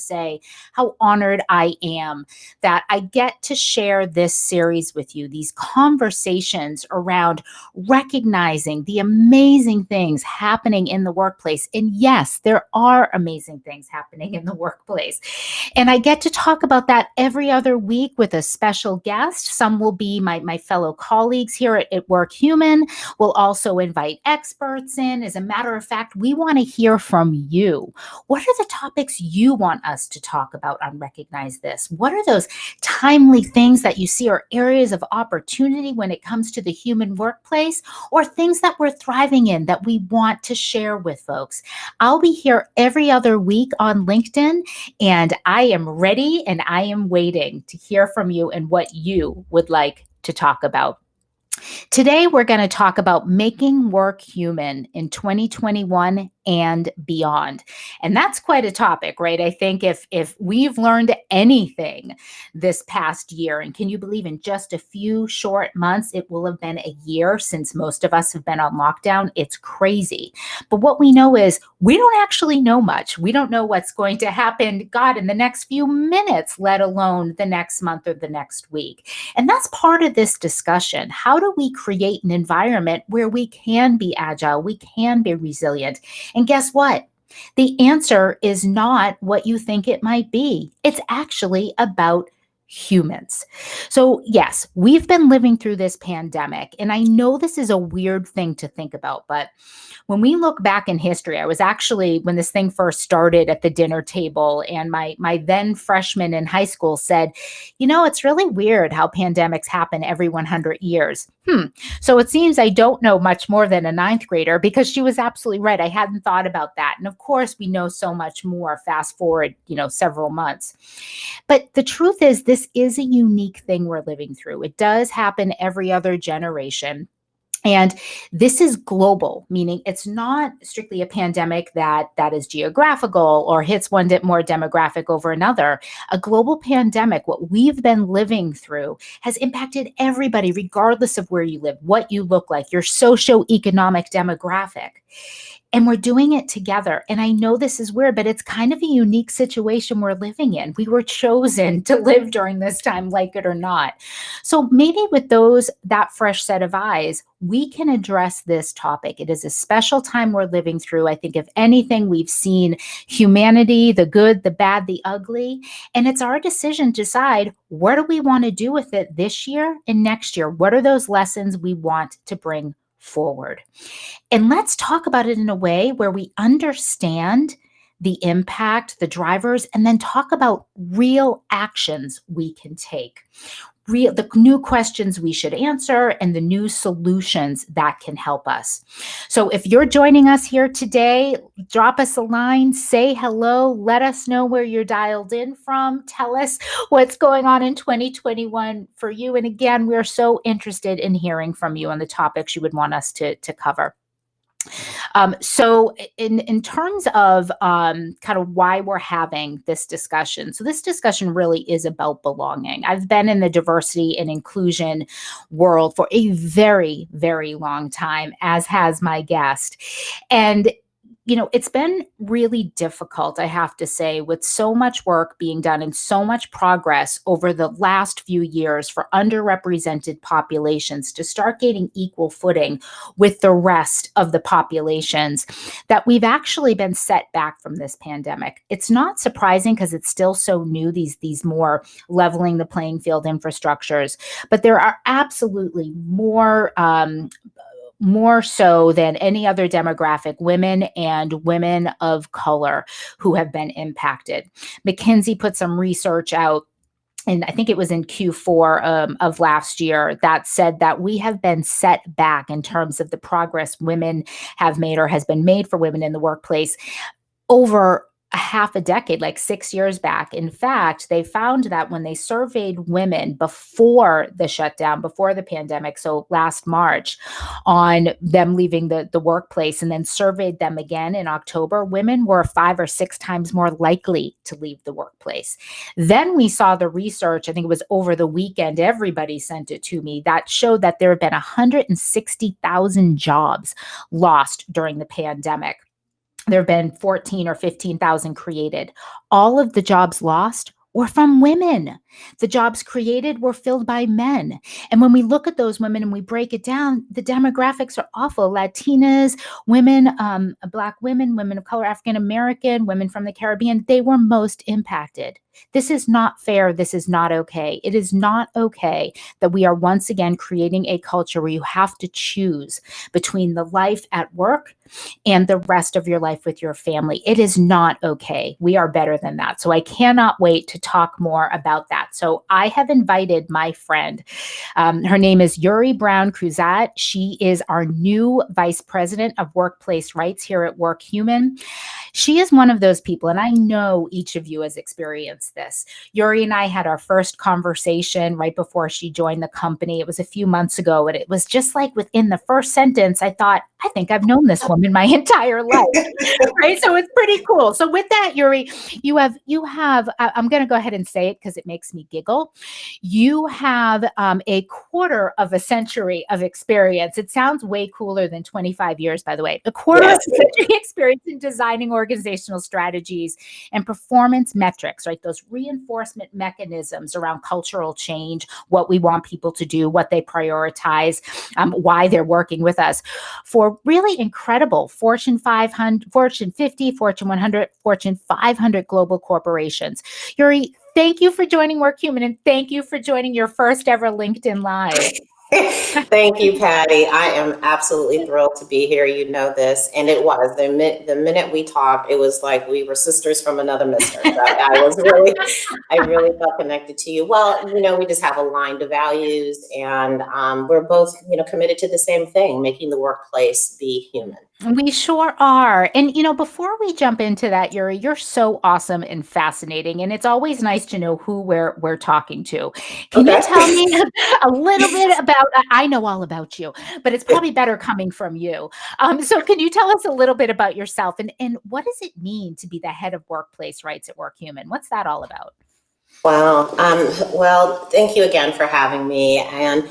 say how honored I am that I get to share this series with you, these conversations around recognizing the amazing things happening in the workplace. And yes, there are amazing things happening in the workplace. And I get to talk about that every other week with a special guest. Some will be my fellow colleagues here at Work Human. We'll also invite experts in. As a matter of fact, we want to hear from you. What are the topics you want us to talk about on Recognize This? What are those timely things that you see are areas of opportunity when it comes to the human workplace, or things that we're thriving in that we want to share with folks? I'll be here every other week on LinkedIn, and I am ready and I am waiting to hear from you and what you would like to talk about. Today, we're going to talk about making work human in 2021 and beyond. And that's quite a topic, right? I think if we've learned anything this past year, and can you believe in just a few short months, it will have been a year since most of us have been on lockdown. It's crazy. But what we know is we don't actually know much. We don't know what's going to happen, God, in the next few minutes, let alone the next month or the next week. And that's part of this discussion. How do we create an environment where we can be agile, we can be resilient? And guess what? The answer is not what you think it might be. It's actually about humans. So yes, we've been living through this pandemic, and I know this is a weird thing to think about, but when we look back in history, I was actually, when this thing first started at the dinner table, and my then freshman in high school said, it's really weird how pandemics happen every 100 years. So it seems I don't know much more than a ninth grader, because she was absolutely right. I hadn't thought about that. And of course, we know so much more fast forward, several months. But the truth is, this is a unique thing we're living through. It does happen every other generation. And this is global, meaning it's not strictly a pandemic that is geographical or hits one more demographic over another. A global pandemic, what we've been living through, has impacted everybody, regardless of where you live, what you look like, your socioeconomic demographic. And we're doing it together. And I know this is weird, but it's kind of a unique situation we're living in. We were chosen to live during this time, like it or not. So maybe with that fresh set of eyes, we can address this topic. It is a special time we're living through. I think if anything, we've seen humanity, the good, the bad, the ugly. And it's our decision to decide, what do we want to do with it this year and next year? What are those lessons we want to bring forward? And let's talk about it in a way where we understand the impact, the drivers, and then talk about real actions we can take, the new questions we should answer, and the new solutions that can help us. So if you're joining us here today, drop us a line, say hello, let us know where you're dialed in from, tell us what's going on in 2021 for you. And again, we're so interested in hearing from you on the topics you would want us to cover. So in terms of kind of why we're having this discussion, so this discussion really is about belonging. I've been in the diversity and inclusion world for a very, very long time, as has my guest. And it's been really difficult, I have to say, with so much work being done and so much progress over the last few years for underrepresented populations to start getting equal footing with the rest of the populations, that we've actually been set back from this pandemic. It's not surprising because it's still so new, these more leveling the playing field infrastructures, but there are absolutely more so than any other demographic, women and women of color who have been impacted. McKinsey put some research out, and I think it was in Q4 of last year, that said that we have been set back in terms of the progress women have made or has been made for women in the workplace over a half a decade, like 6 years back. In fact, they found that when they surveyed women before the shutdown, before the pandemic, so last March, on them leaving the workplace, and then surveyed them again in October, women were 5 or 6 times more likely to leave the workplace. Then we saw the research, I think it was over the weekend, everybody sent it to me, that showed that there have been 160,000 jobs lost during the pandemic. there have been 14 or 15,000 created. All of the jobs lost were from women. The jobs created were filled by men. And when we look at those women and we break it down, the demographics are awful. Latinas, women, Black women, women of color, African American, women from the Caribbean, they were most impacted. This is not fair. This is not okay. It is not okay that we are once again creating a culture where you have to choose between the life at work and the rest of your life with your family. It is not okay. We are better than that. So I cannot wait to talk more about that. So I have invited my friend. Her name is Yuri Brown-Cruzat. She is our new Vice President of Workplace Rights here at WorkHuman. She is one of those people, and I know each of you has experienced this. Yuri and I had our first conversation right before she joined the company. It was a few months ago, and it was just like within the first sentence, I thought, I think I've known this woman my entire life, right? So it's pretty cool. So with that, Yuri, you have, I'm going to go ahead and say it because it makes me giggle. You have a quarter of a century of experience. It sounds way cooler than 25 years, by the way. A quarter of a century experience in designing organizational strategies and performance metrics, right? Those reinforcement mechanisms around cultural change, what we want people to do, what they prioritize, why they're working with us for really incredible Fortune 500, Fortune 50, Fortune 100, Fortune 500 global corporations. Yuri, thank you for joining WorkHuman, and thank you for joining your first ever LinkedIn Live. Thank you, Patti. I am absolutely thrilled to be here. You know this, and it was the minute we talked, it was like we were sisters from another mister. I really felt connected to you. Well, we just have aligned values, and we're both, committed to the same thing: making the workplace be human. We sure are. And, before we jump into that, Yuri, you're so awesome and fascinating. And it's always nice to know who we're talking to. Can you tell me a little bit about, I know all about you, but it's probably better coming from you. So can you tell us a little bit about yourself and what does it mean to be the head of workplace rights at WorkHuman? What's that all about? Wow. Well, thank you again for having me. And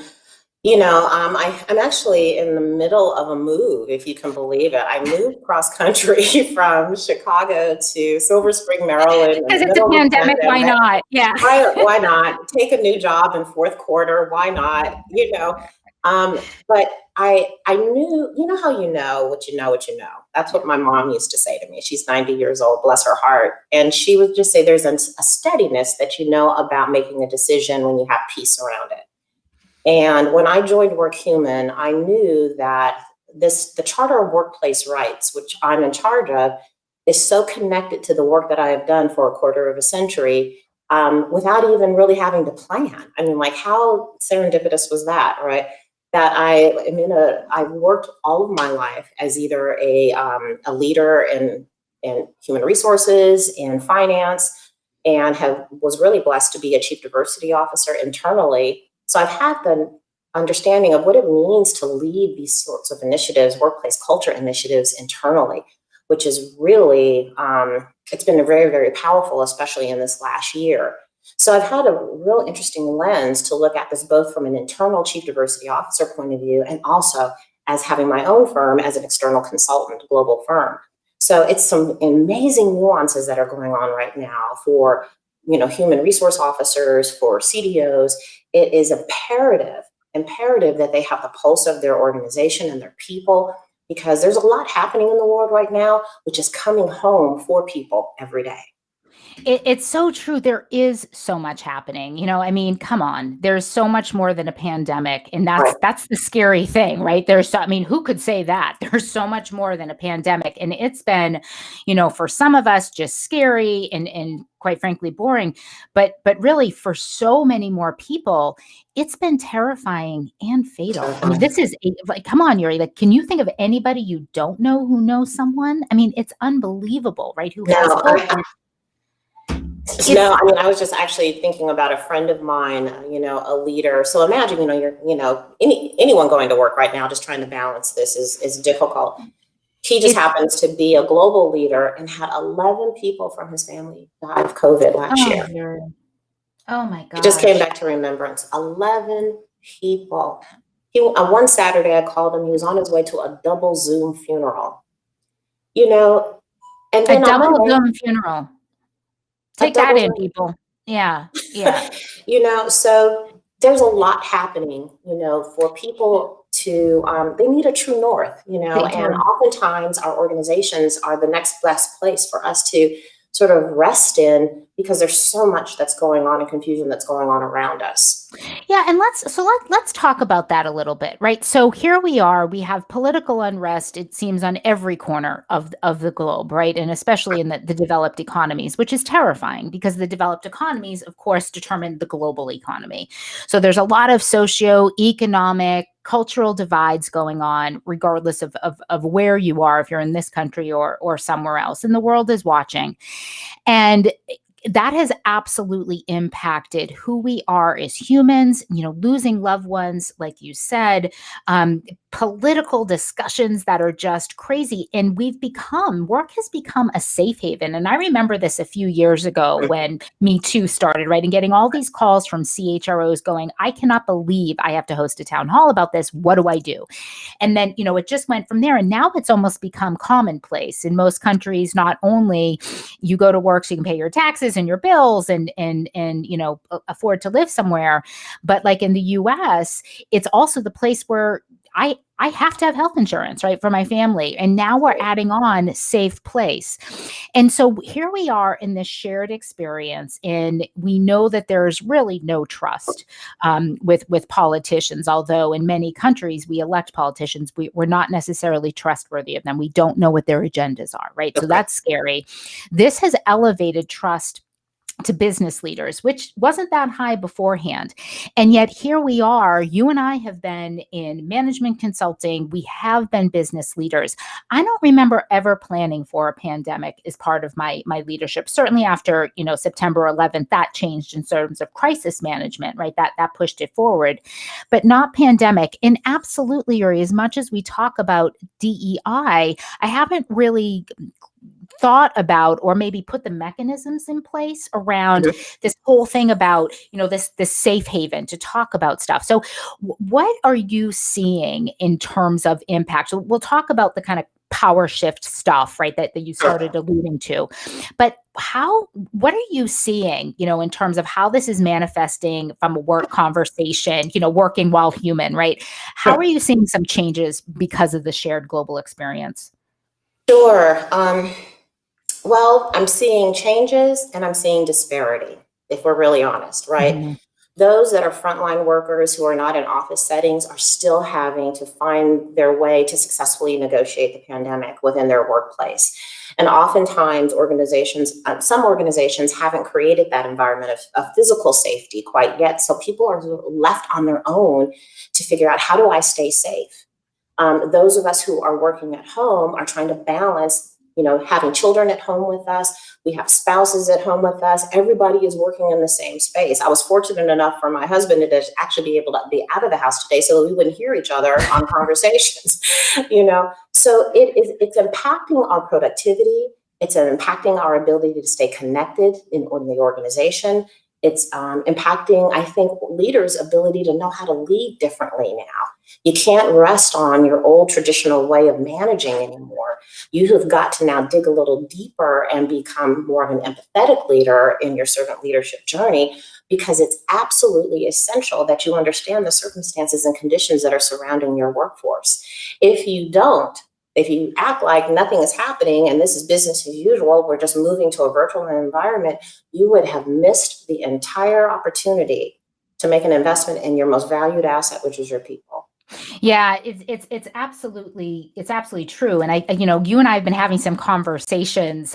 I'm actually in the middle of a move, if you can believe it. I moved cross country from Chicago to Silver Spring, Maryland. Because it's a pandemic, why not? Yeah. Why not? Take a new job in fourth quarter, why not? But I knew, how you know what you know what you know. That's what my mom used to say to me. She's 90 years old, bless her heart. And she would just say there's a steadiness that you know about making a decision when you have peace around it. And when I joined WorkHuman, I knew that the Charter of Workplace Rights, which I'm in charge of, is so connected to the work that I have done for a quarter of a century without even really having to plan. I mean, like, how serendipitous was that, right? That I've worked all of my life as either a leader in human resources, in finance, and was really blessed to be a chief diversity officer internally. So I've had the understanding of what it means to lead these sorts of initiatives, workplace culture initiatives internally, which is really, it's been very, very powerful, especially in this last year. So I've had a real interesting lens to look at this, both from an internal chief diversity officer point of view, and also as having my own firm as an external consultant, global firm. So it's some amazing nuances that are going on right now for human resource officers, for CDOs. It is imperative that they have the pulse of their organization and their people, because there's a lot happening in the world right now, which is coming home for people every day. It's so true. There is so much happening. Come on. There's so much more than a pandemic. And that's the scary thing, right? Who could say that? There's so much more than a pandemic. And it's been, for some of us just scary and quite frankly boring. But really for so many more people, it's been terrifying and fatal. This is come on, Yuri. Like, can you think of anybody you don't know who knows someone? It's unbelievable, right? Who has hope. No, I was just actually thinking about a friend of mine, a leader. So imagine, anyone going to work right now, just trying to balance this is difficult. He just happens to be a global leader and had 11 people from his family die of COVID last year. Oh my God. It just came back to remembrance. 11 people. One Saturday I called him. He was on his way to a double Zoom funeral. And A then on double Monday, doom funeral. a Take that double in, people. Yeah. Yeah. so there's a lot happening, for people to, they need a true north, They and do. oftentimes our organizations are the next best place for us to sort of rest in because there's so much that's going on and confusion that's going on around us. Yeah, and let's talk about that a little bit, right? So here we are, we have political unrest, it seems, on every corner of the globe, right? And especially in the developed economies, which is terrifying because the developed economies, of course, determine the global economy. So there's a lot of socio-economic, cultural divides going on, regardless of where you are, if you're in this country or somewhere else. And the world is watching. And that has absolutely impacted who we are as humans, losing loved ones, like you said, political discussions that are just crazy. And work has become a safe haven. And I remember this a few years ago when Me Too started, right? And getting all these calls from CHROs going, I cannot believe I have to host a town hall about this. What do I do? And then, it just went from there. And now it's almost become commonplace in most countries. Not only you go to work so you can pay your taxes and your bills and afford to live somewhere, but like in the US, it's also the place where I have to have health insurance, right, for my family. And now we're adding on safe place. And so here we are in this shared experience, and we know that there's really no trust with politicians, although in many countries we elect politicians, we're not necessarily trustworthy of them. We don't know what their agendas are, right? So that's scary. This has elevated trust to business leaders, which wasn't that high beforehand. And yet here we are, you and I have been in management consulting, we have been business leaders. I don't remember ever planning for a pandemic as part of my leadership. Certainly after, September 11th, that changed in terms of crisis management, right? That pushed it forward, but not pandemic. And absolutely, Yuri, as much as we talk about DEI, I haven't really thought about or maybe put the mechanisms in place around this whole thing about this safe haven to talk about stuff. So what are you seeing in terms of impact? So we'll talk about the kind of power shift stuff, right, that you started alluding to, but what are you seeing in terms of how this is manifesting from a work conversation, working while human, right? How are you seeing some changes because of the shared global experience? Sure. Well, I'm seeing changes and I'm seeing disparity, if we're really honest, right? Mm-hmm. Those that are frontline workers who are not in office settings are still having to find their way to successfully negotiate the pandemic within their workplace. And oftentimes some organizations haven't created that environment of physical safety quite yet. So people are left on their own to figure out, how do I stay safe? Those of us who are working at home are trying to balance, having children at home with us. We have spouses at home with us. Everybody is working in the same space. I was fortunate enough for my husband to actually be able to be out of the house today so that we wouldn't hear each other on conversations, So it's impacting our productivity. It's impacting our ability to stay connected in the organization. It's impacting, I think, leaders' ability to know how to lead differently now. You can't rest on your old traditional way of managing anymore. You have got to now dig a little deeper and become more of an empathetic leader in your servant leadership journey, because it's absolutely essential that you understand the circumstances and conditions that are surrounding your workforce. If you don't, if you act like nothing is happening and this is business as usual, we're just moving to a virtual environment, you would have missed the entire opportunity to make an investment in your most valued asset, which is your people. Yeah, it's absolutely true. And you and I have been having some conversations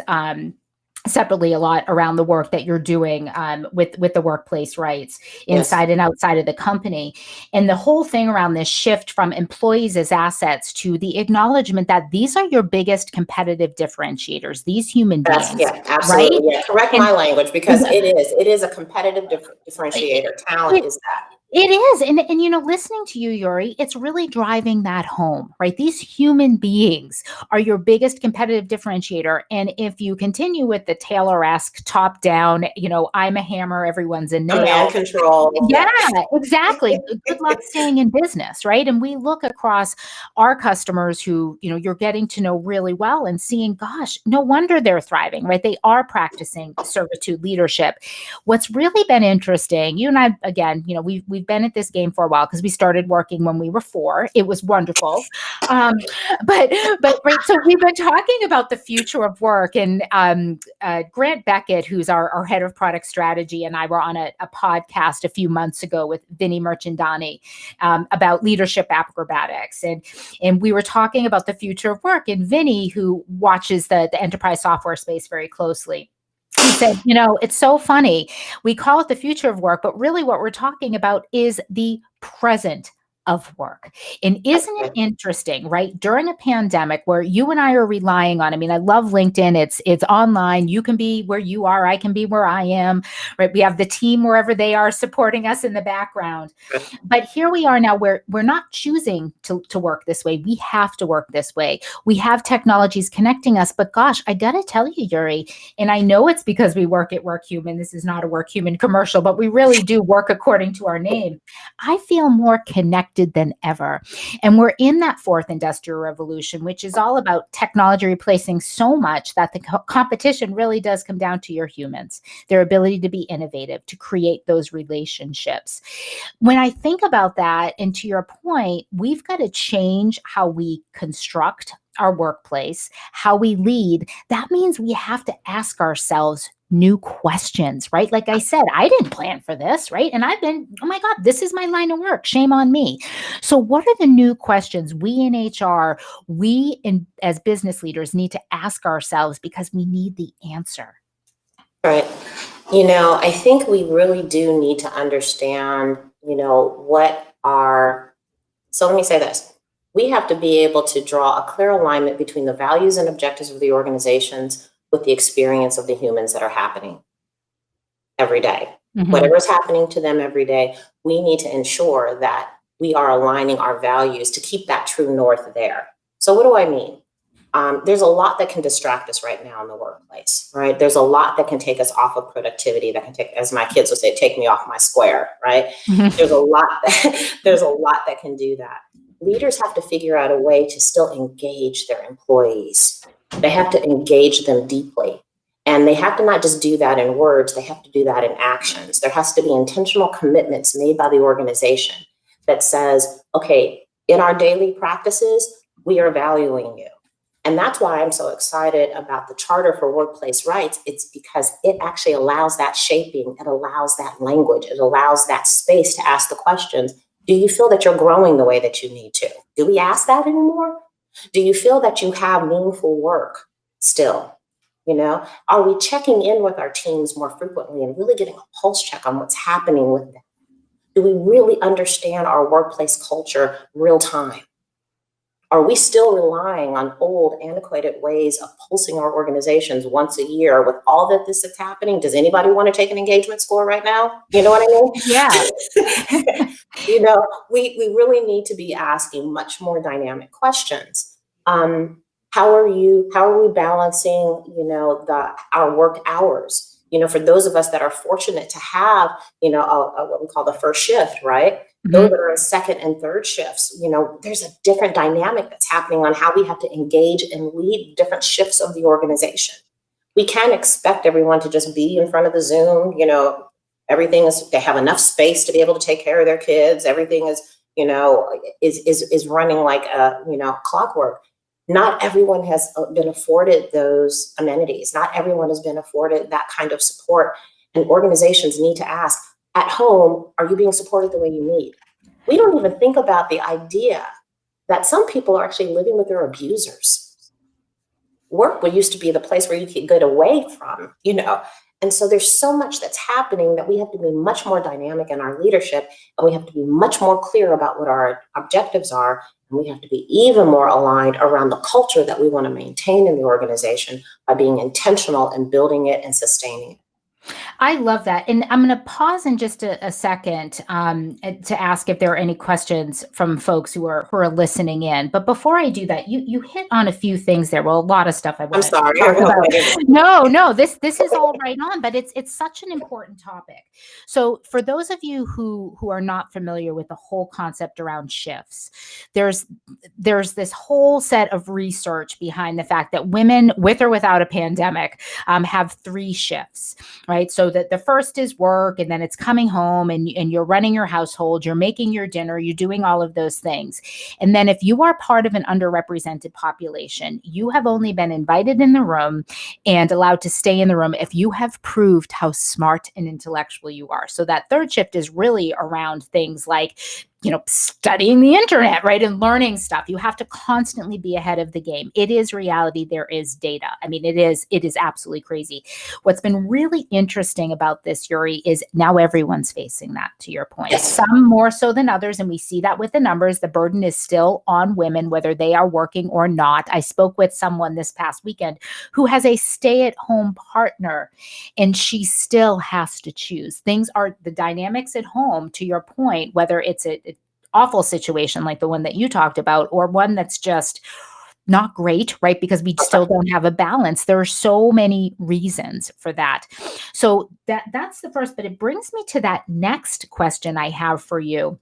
separately a lot around the work that you're doing with the workplace rights inside and outside of the company. And the whole thing around this shift from employees as assets to the acknowledgement that these are your biggest competitive differentiators, these human beings. Yeah, absolutely. Right? Yeah, correct my language, because it is a competitive differentiator. Talent is that. It is. And listening to you, Yuri, it's really driving that home, right? These human beings are your biggest competitive differentiator. And if you continue with the Taylor-esque top down, I'm a hammer, everyone's a nail. Command control. Yeah, Yeah. exactly. Good luck staying in business, right? And we look across our customers who, you're getting to know really well and seeing, gosh, no wonder they're thriving, right? They are practicing servitude leadership. What's really been interesting, you and I, again, we've been at this game for a while because we started working when we were 4. It was wonderful. Um, but right, so we've been talking about the future of work, and Grant Beckett, who's our head of product strategy, and I were on a podcast a few months ago with Vinny Merchandani about leadership acrobatics, and we were talking about the future of work. And Vinny, who watches the enterprise software space very closely, he said, it's so funny. We call it the future of work, but really what we're talking about is the present of work. And isn't it interesting, right? During a pandemic where you and I are relying on, I love LinkedIn. It's online. You can be where you are. I can be where I am, right? We have the team wherever they are supporting us in the background. But here we are now where we're not choosing to work this way. We have to work this way. We have technologies connecting us, but gosh, I got to tell you, Yuri, and I know it's because we work at WorkHuman. This is not a WorkHuman commercial, but we really do work according to our name. I feel more connected than ever. And we're in that 4th industrial revolution, which is all about technology replacing so much that the competition really does come down to your humans, their ability to be innovative, to create those relationships. When I think about that, and to your point, we've got to change how we construct our workplace, how we lead. That means we have to ask ourselves new questions, right? Like I said, I didn't plan for this, right? And I've been, oh my God, this is my line of work. Shame on me. So what are the new questions we in HR, as business leaders need to ask ourselves because we need the answer? Right. I think we really do need to understand, so let me say this. We have to be able to draw a clear alignment between the values and objectives of the organizations with the experience of the humans that are happening every day. Mm-hmm. Whatever's happening to them every day, we need to ensure that we are aligning our values to keep that true north there. So what do I mean? There's a lot that can distract us right now in the workplace, right? There's a lot that can take us off of productivity, that can take, as my kids would say, take me off my square, right? Mm-hmm. There's a lot that can do that. Leaders have to figure out a way to still engage their employees. They have to engage them deeply. And they have to not just do that in words, they have to do that in actions. There has to be intentional commitments made by the organization that says, okay, in our daily practices, we are valuing you. And that's why I'm so excited about the Charter for Workplace Rights. It's because it actually allows that shaping, it allows that language, it allows that space to ask the questions. Do you feel that you're growing the way that you need to? Do we ask that anymore? Do you feel that you have meaningful work still? Are we checking in with our teams more frequently and really getting a pulse check on what's happening with them? Do we really understand our workplace culture real time? Are we still relying on old, antiquated ways of pulsing our organizations once a year with all that this is happening? Does anybody want to take an engagement score right now? You know what I mean? Yeah. We really need to be asking much more dynamic questions. How are we balancing, our work hours? For those of us that are fortunate to have, what we call the first shift, right? Mm-hmm. Those that are in second and third shifts, there's a different dynamic that's happening on how we have to engage and lead different shifts of the organization. We can't expect everyone to just be in front of the Zoom, they have enough space to be able to take care of their kids. Everything is, is running like clockwork. Not everyone has been afforded those amenities. Not everyone has been afforded that kind of support. And organizations need to ask, at home, are you being supported the way you need? We don't even think about the idea that some people are actually living with their abusers. Work used to be the place where you could get away from, And so there's so much that's happening that we have to be much more dynamic in our leadership, and we have to be much more clear about what our objectives are. And we have to be even more aligned around the culture that we want to maintain in the organization by being intentional in building it and sustaining it. I love that. And I'm going to pause in just a second to ask if there are any questions from folks who are listening in. But before I do that, you hit on a few things there. Well, a lot of stuff I I'm want to sorry. talk about. No, this is all right on, but it's such an important topic. So for those of you who are not familiar with the whole concept around shifts, there's this whole set of research behind the fact that women, with or without a pandemic, have 3 shifts, right? So that the first is work, and then it's coming home and you're running your household, you're making your dinner, you're doing all of those things. And then if you are part of an underrepresented population, you have only been invited in the room and allowed to stay in the room if you have proved how smart and intellectual you are. So that third shift is really around things like, studying the internet, right? And learning stuff. You have to constantly be ahead of the game. It is reality. There is data. I mean, it is absolutely crazy. What's been really interesting about this, Yuri, is now everyone's facing that, to your point. Yes. Some more so than others. And we see that with the numbers. The burden is still on women, whether they are working or not. I spoke with someone this past weekend who has a stay-at-home partner, and she still has to choose. The dynamics at home, to your point, whether it's an awful situation like the one that you talked about, or one that's just not great, right? Because we still don't have a balance. There are so many reasons for that. So that's the first, but it brings me to that next question I have for you.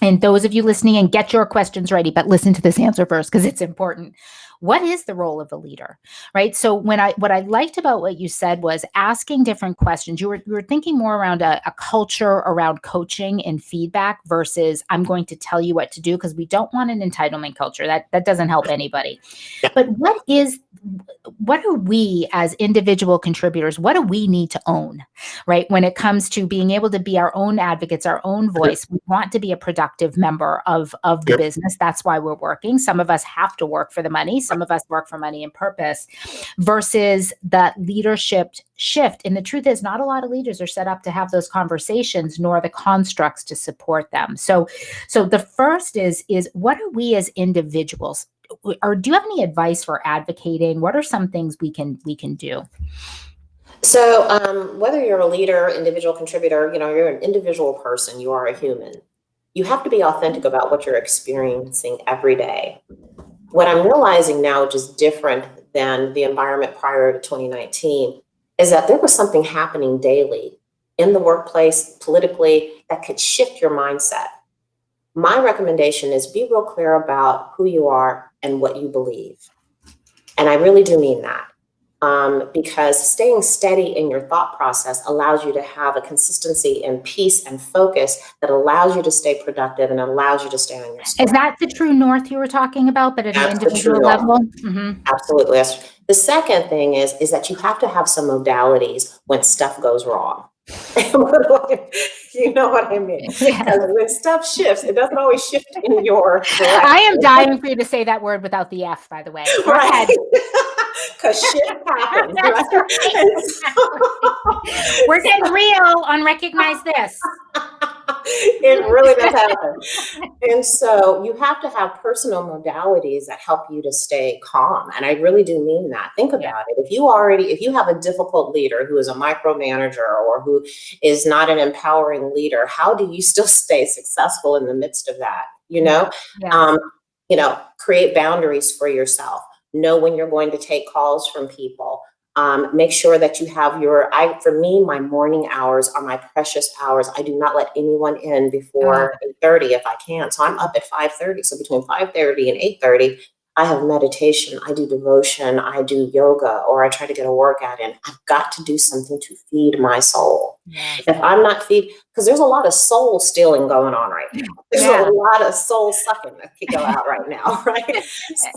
And those of you listening, and get your questions ready, but listen to this answer first because it's important. What is the role of a leader, right? So what I liked about what you said was asking different questions. You were thinking more around a culture around coaching and feedback versus I'm going to tell you what to do, because we don't want an entitlement culture. That doesn't help anybody. But what are we as individual contributors, what do we need to own, right? When it comes to being able to be our own advocates, our own voice, we want to be a productive member of the business. That's why we're working. Some of us have to work for the money. Some of us work for money and purpose, versus that leadership shift. And the truth is, not a lot of leaders are set up to have those conversations, nor the constructs to support them. So the first is what are we as individuals, or do you have any advice for advocating? What are some things we can do? So whether you're a leader, individual contributor, you're an individual person, you are a human. You have to be authentic about what you're experiencing every day. What I'm realizing now, which is different than the environment prior to 2019, is that there was something happening daily in the workplace, politically, that could shift your mindset. My recommendation is be real clear about who you are and what you believe. And I really do mean that. Because staying steady in your thought process allows you to have a consistency and peace and focus that allows you to stay productive and allows you to stay on your square. Is that the true north you were talking about, but at an That's the individual true north. level? Mm-hmm. Absolutely. Yes. The second thing is that you have to have some modalities when stuff goes wrong. You know what I mean? Yeah. Because when stuff shifts, it doesn't always shift in your direction. I am dying for you to say that word without the F, by the way. Go ahead. Because shit happens. That's right. We're getting real on Recognize This. It really does happen. And so you have to have personal modalities that help you to stay calm. And I really do mean that. Think about it. If you have a difficult leader who is a micromanager or who is not an empowering leader, how do you still stay successful in the midst of that? Create boundaries for yourself. Know when you're going to take calls from people. Make sure that you have for me, my morning hours are my precious hours. I do not let anyone in before 8:30 if I can. So I'm up at 5:30. So between 5:30 and 8:30, I have meditation, I do devotion, I do yoga, or I try to get a workout in. I've got to do something to feed my soul. Yes. If I'm not because there's a lot of soul stealing going on right now. There's a lot of soul sucking that could go out right now, right?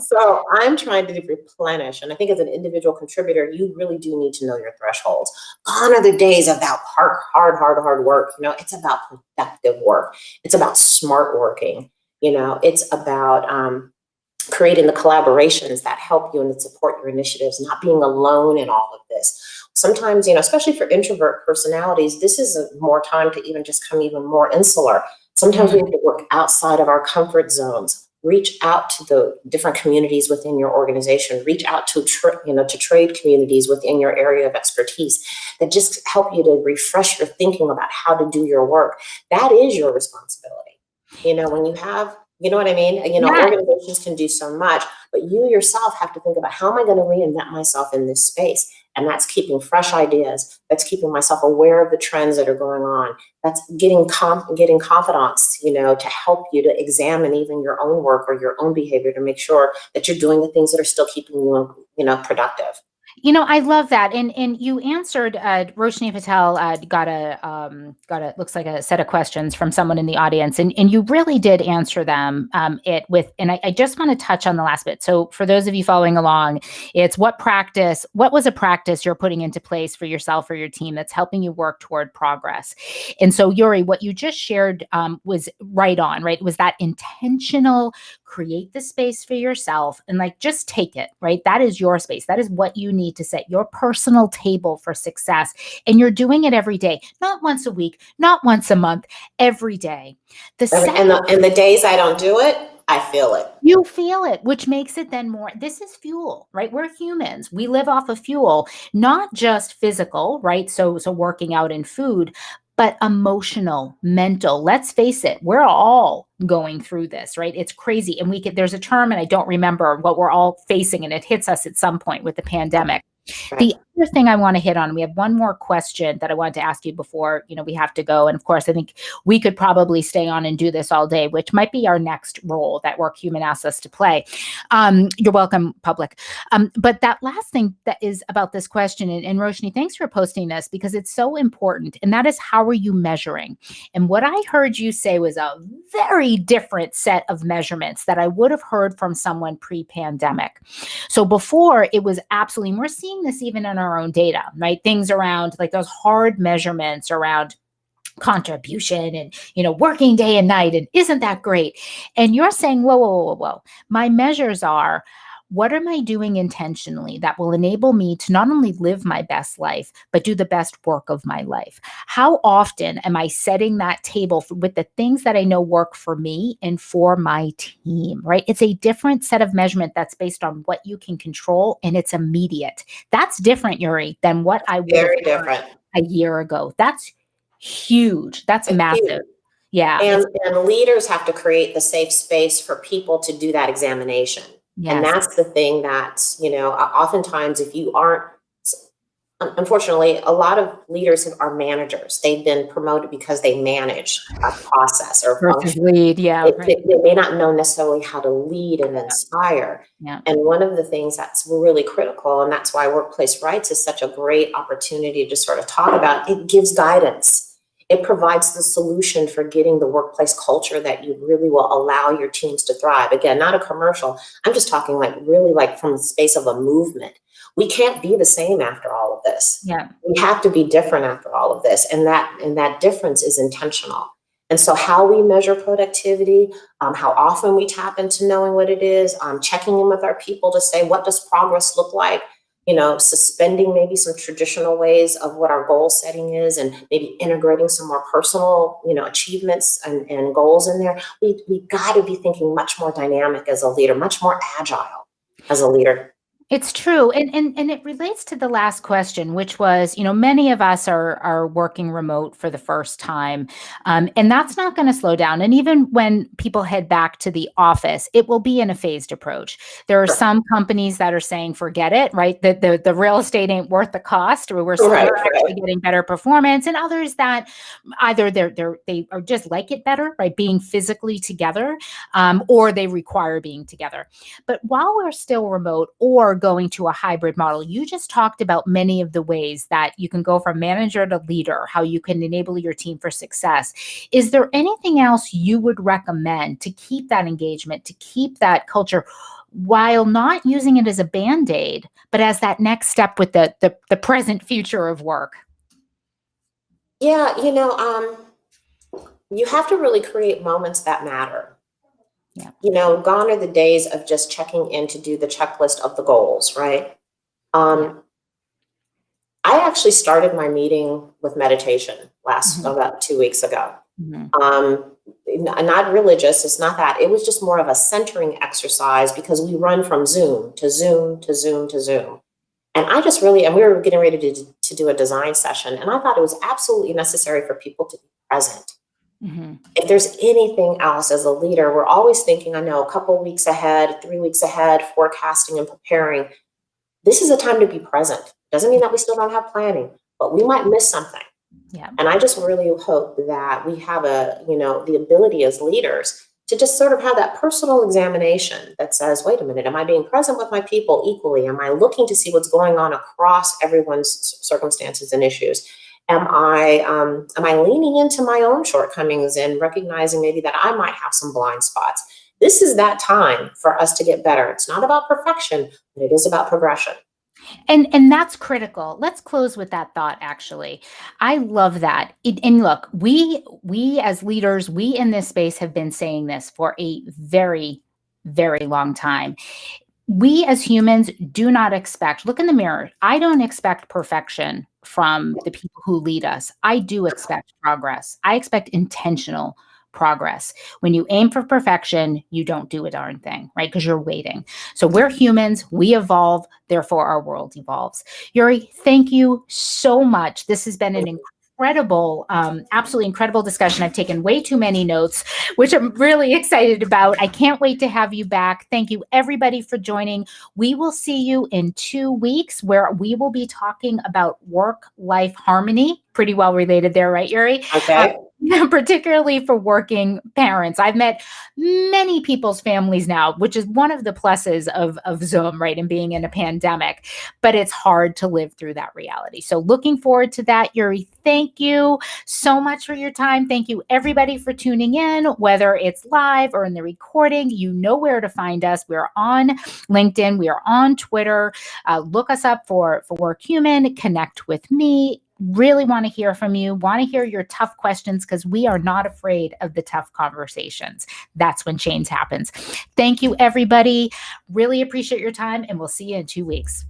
So I'm trying to replenish. And I think as an individual contributor, you really do need to know your thresholds. Gone are the days of that hard work. It's about productive work. It's about smart working. It's about creating the collaborations that help you and that support your initiatives, not being alone in all of this. Sometimes, especially for introvert personalities, this is more time to even just come even more insular. Sometimes we have to work outside of our comfort zones. reach out to the different communities within your organization, reach out to to trade communities within your area of expertise that just help you to refresh your thinking about how to do your work. That is your responsibility. When you have, you know what I mean? Yeah. Organizations can do so much, but you yourself have to think about, how am I going to reinvent myself in this space? And that's keeping fresh ideas. That's keeping myself aware of the trends that are going on. That's getting confidants, to help you to examine even your own work or your own behavior to make sure that you're doing the things that are still keeping you, productive. I love that. And you answered, Roshni Patel got a looks like a set of questions from someone in the audience, and you really did answer them and I just want to touch on the last bit. So for those of you following along, it's what was a practice you're putting into place for yourself or your team that's helping you work toward progress? And so Yuri, what you just shared was right on, right? It was that intentional, create the space for yourself and just take it, right? That is your space. That is what you need to set your personal table for success. And you're doing it every day, not once a week, not once a month, every day. And the days I don't do it, I feel it. You feel it, which makes it then more, this is fuel, right? We're humans. We live off of fuel, not just physical, right? So working out and food, but emotional, mental. Let's face it, we're all going through this, right? It's crazy. And there's a term, and I don't remember what we're all facing, and it hits us at some point with the pandemic. Right. The other thing I want to hit on, we have one more question that I wanted to ask you before, we have to go. And of course, I think we could probably stay on and do this all day, which might be our next role that WorkHuman asks us to play. You're welcome, public. But that last thing that is about this question, and Roshni, thanks for posting this because it's so important. And that is, how are you measuring? And what I heard you say was a very different set of measurements that I would have heard from someone pre-pandemic. So before, it was absolutely, and we're seeing this even in our own data, right? Things around those hard measurements around contribution and, working day and night. And isn't that great? And you're saying, whoa, whoa, whoa, whoa. My measures are, what am I doing intentionally that will enable me to not only live my best life, but do the best work of my life? How often am I setting that table with the things that I know work for me and for my team, right? It's a different set of measurement that's based on what you can control, and it's immediate. That's different, Yuri, than what I would have heard a year ago. That's huge. That's massive. Huge. Yeah. And leaders have to create the safe space for people to do that examination. Yes. And that's the thing that, oftentimes if you aren't, unfortunately, a lot of leaders are managers. They've been promoted because they manage a process or function. Lead, yeah. They may not know necessarily how to lead and inspire. Yeah. And one of the things that's really critical, and that's why Workplace Rights is such a great opportunity to sort of talk about, it gives guidance. It provides the solution for getting the workplace culture that you really will allow your teams to thrive. Again, not a commercial. I'm just talking really from the space of a movement. We can't be the same after all of this. Yeah. We have to be different after all of this. And that difference is intentional. And so how we measure productivity, how often we tap into knowing what it is, checking in with our people to say, what does progress look like? Suspending maybe some traditional ways of what our goal setting is, and maybe integrating some more personal, achievements and goals in there. We got to be thinking much more dynamic as a leader, much more agile as a leader. It's true. And it relates to the last question, which was, many of us are working remote for the first time. And that's not going to slow down. And even when people head back to the office, it will be in a phased approach. There are some companies that are saying, forget it, right? That the real estate ain't worth the cost, or we're still actually getting better performance. And others that either they are just like it better, right? Being physically together, or they require being together. But while we're still remote or going to a hybrid model, you just talked about many of the ways that you can go from manager to leader, how you can enable your team for success. Is there anything else you would recommend to keep that engagement, to keep that culture, while not using it as a Band-Aid, but as that next step with the present future of work? Yeah, you have to really create moments that matter. Yeah. Gone are the days of just checking in to do the checklist of the goals, right? I actually started my meeting with meditation about 2 weeks ago. not religious. It's not that. It was just more of a centering exercise because we run from Zoom to Zoom to Zoom to Zoom. And I just really, and we were getting ready to do a design session, and I thought it was absolutely necessary for people to be present. Mm-hmm. If there's anything else as a leader, we're always thinking, I know, a couple weeks ahead, 3 weeks ahead, forecasting and preparing. This is a time to be present. Doesn't mean that we still don't have planning, but we might miss something. Yeah. And I just really hope that we have the ability as leaders to just sort of have that personal examination that says, wait a minute, am I being present with my people equally? Am I looking to see what's going on across everyone's circumstances and issues? Am I leaning into my own shortcomings and recognizing maybe that I might have some blind spots? This is that time for us to get better. It's not about perfection, but it is about progression. And that's critical. Let's close with that thought, actually. I love that. And look, we as leaders, we in this space have been saying this for a very, very long time. We as humans do not expect, look in the mirror. I don't expect perfection from the people who lead us. I do expect progress. I expect intentional progress. When you aim for perfection, you don't do a darn thing, right? Because you're waiting. So we're humans, we evolve, therefore our world evolves. Yuri, thank you so much. This has been an incredible, absolutely incredible discussion. I've taken way too many notes, which I'm really excited about. I can't wait to have you back. Thank you everybody for joining. We will see you in 2 weeks where we will be talking about work-life harmony. Pretty well related there, right, Yuri? Okay. Particularly for working parents. I've met many people's families now, which is one of the pluses of Zoom, right, and being in a pandemic, but it's hard to live through that reality. So looking forward to that. Yuri, thank you so much for your time. Thank you everybody for tuning in, whether it's live or in the recording. You know where to find us. We're on LinkedIn. We are on Twitter. Look us up for WorkHuman. Connect with me. Really want to hear from you, want to hear your tough questions, because we are not afraid of the tough conversations. That's when change happens. Thank you, everybody. Really appreciate your time, and we'll see you in 2 weeks.